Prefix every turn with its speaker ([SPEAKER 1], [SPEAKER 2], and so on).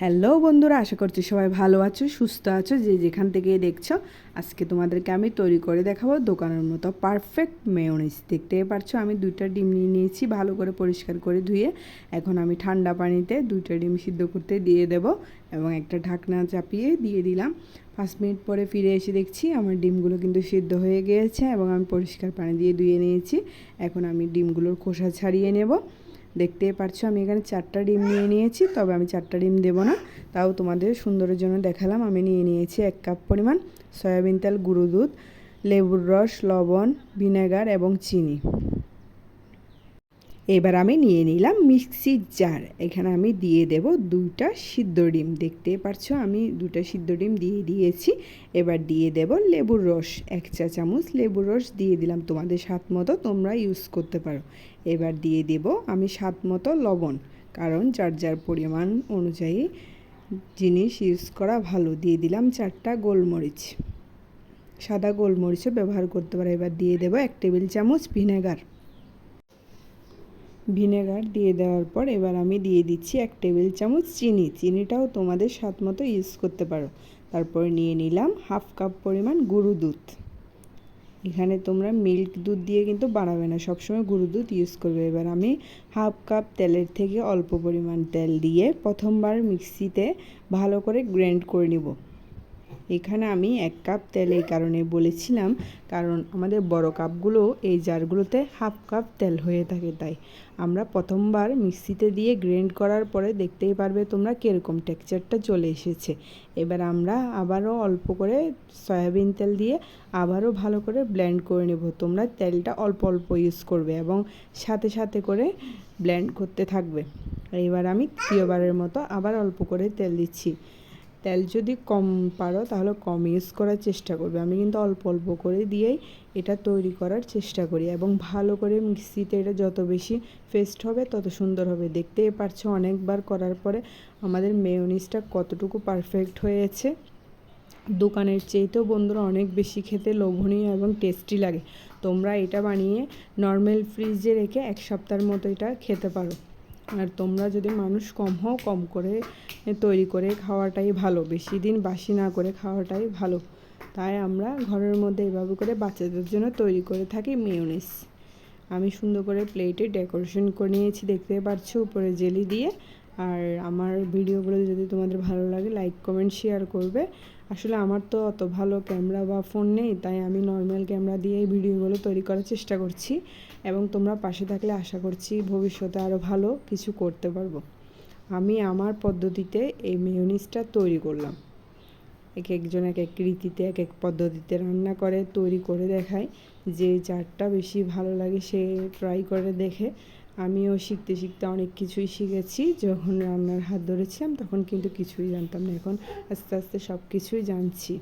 [SPEAKER 1] Hello বন্ধুরা, আশা করছি সবাই ভালো আছো, সুস্থ আছো, যে যেখান থেকে দেখছো। আজকে তোমাদেরকে আমি তৈরি করে দেখাবো দোকানের মতো পারফেক্ট মেয়োনিজ। দেখতেই পারছো আমি 2টা ডিম নিয়ে নিয়েছি, ভালো করে পরিষ্কার করে ধুয়ে। এখন আমি ঠান্ডা পানিতে 2টা ডিম সিদ্ধ করতে দিয়ে দেব এবং একটা ঢাকনা চাপিয়ে দিয়ে দিলাম। 5 মিনিট পরে ফিরে এসে দেখছি আমার ডিমগুলো কিন্তু সিদ্ধ হয়ে গিয়েছে এবং আমি পরিষ্কার পানি দিয়ে ধুয়ে নিয়েছি। এখন আমি ডিমগুলোর খোসা ছাড়িয়ে নেব। দেখতেই পারছো আমি এখানে 4টা ডিম নিয়ে নিয়েছি, তবে আমি 4টা ডিম দেবো না, তাও তোমাদের সুন্দরের জন্য দেখালাম। আমি নিয়ে নিয়েছি 1 কাপ পরিমাণ সয়াবিন তেল, গুঁড়ো দুধ, লেবুর রস, লবণ, ভিনেগার এবং চিনি। এবার আমি নিয়ে নিলাম মিক্সির জার। এখানে আমি দিয়ে দেব 2টা সিদ্ধ ডিম। দেখতেই পারছো আমি 2টা সিদ্ধ ডিম দিয়ে দিয়েছি। এবার দিয়ে দেব লেবুর রস, 1 চা চামচ লেবুর রস দিয়ে দিলাম। তোমাদের স্বাদ মতো তোমরা ইউজ করতে পারো। এবার দিয়ে দেব আমি স্বাদ মতো লবণ, কারণ যার যার পরিমাণ অনুযায়ী জিনিস ইউজ করা ভালো। দিয়ে দিলাম 4টা গোলমরিচ, সাদা গোলমরিচও ব্যবহার করতে পারো। এবার দিয়ে দেব 1 টেবিল চামচ ভিনেগার দিয়ে দেওয়ার পর এবার আমি দিয়ে দিচ্ছি 1 টেবিল চামচ চিনি। চিনিটাও তোমাদের স্বাদ মতো ইউজ করতে পারো। তারপর নিয়ে নিলাম 1/2 কাপ পরিমাণ গুঁড়ো দুধ। এখানে তোমরা মিল্ক দুধ দিয়ে কিন্তু বানাবে না, সবসময় গুঁড়ো দুধ ইউজ করবে। এবার আমি 1/2 কাপ তেলের থেকে অল্প পরিমাণ তেল দিয়ে প্রথমবার মিক্সিতে ভালো করে গ্রাইন্ড করে নিব। এখানে আমি 1 কাপ তেল এই কারণে বলেছিলাম, কারণ আমাদের বড় কাপগুলো এই জারগুলোতে 1/2 কাপ তেল হয়ে থাকে, তাই আমরা প্রথমবার মিক্সিতে দিয়ে গ্রাইন্ড করার পরে দেখতেই পারবে তোমরা কীরকম টেক্সচারটা চলে এসেছে। এবার আমরা আবারও অল্প করে সয়াবিন তেল দিয়ে আবারও ভালো করে ব্লেন্ড করে নেব। তোমরা তেলটা অল্প অল্প ইউজ করবে এবং সাথে সাথে করে ব্লেন্ড করতে থাকবে। এবার আমি তৃতীয়বারের মতো আবার অল্প করে তেল দিচ্ছি। তেল যদি কম পারো তাহলে কম ইউজ করার চেষ্টা করবে। আমি কিন্তু অল্প অল্প করে দিয়েই এটা তৈরি করার চেষ্টা করি এবং ভালো করে মিক্সিতে এটা যত বেশি পেস্ট হবে তত সুন্দর হবে। দেখতেই পারছো অনেকবার করার পরে আমাদের মেয়োনিজটা কতটুকু পারফেক্ট হয়েছে। দোকানের চেয়েতেও বন্ধুরা অনেক বেশি খেতে লোভনীয় এবং টেস্টি লাগে। তোমরা এটা বানিয়ে নর্মাল ফ্রিজে রেখে 1 সপ্তাহের মতো এটা খেতে পারো। আর তোমরা যদি মানুষ কম হও, কম করে তৈরি করে খাওয়াটাই ভালো, বেশি দিন বাসি না করে খাওয়াটাই ভালো। তাই আমরা ঘরের মধ্যে এভাবে করে বাচ্চাদের জন্য তৈরি করে থাকি মেয়োনিজ। আমি সুন্দর করে প্লেটে ডেকোরেশন করে নিয়েছি, দেখতে পাচ্ছ উপরে জেলি দিয়ে। আর আমার ভিডিওগুলো যদি তোমাদের ভালো লাগে লাইক কমেন্ট শেয়ার করবে। আসলে আমার তো অত ভালো ক্যামেরা বা ফোন নেই, তাই আমি নর্মাল ক্যামেরা দিয়েই ভিডিওগুলো তৈরি করার চেষ্টা করছি এবং তোমরা পাশে থাকলে আশা করছি ভবিষ্যতে আরও ভালো কিছু করতে পারবো। আমি আমার পদ্ধতিতে এই মেয়োনিজটা তৈরি করলাম। এক একজন এক এক রীতিতে এক এক পদ্ধতিতে রান্না করে তৈরি করে দেখায়, যে যারটা বেশি ভালো লাগে সে ট্রাই করে দেখে। আমিও শিখতে শিখতে অনেক কিছুই শিখেছি। যখন রান্নার হাত ধরেছিলাম তখন কিন্তু কিছুই জানতাম না, এখন আস্তে আস্তে সব কিছুই জানছি।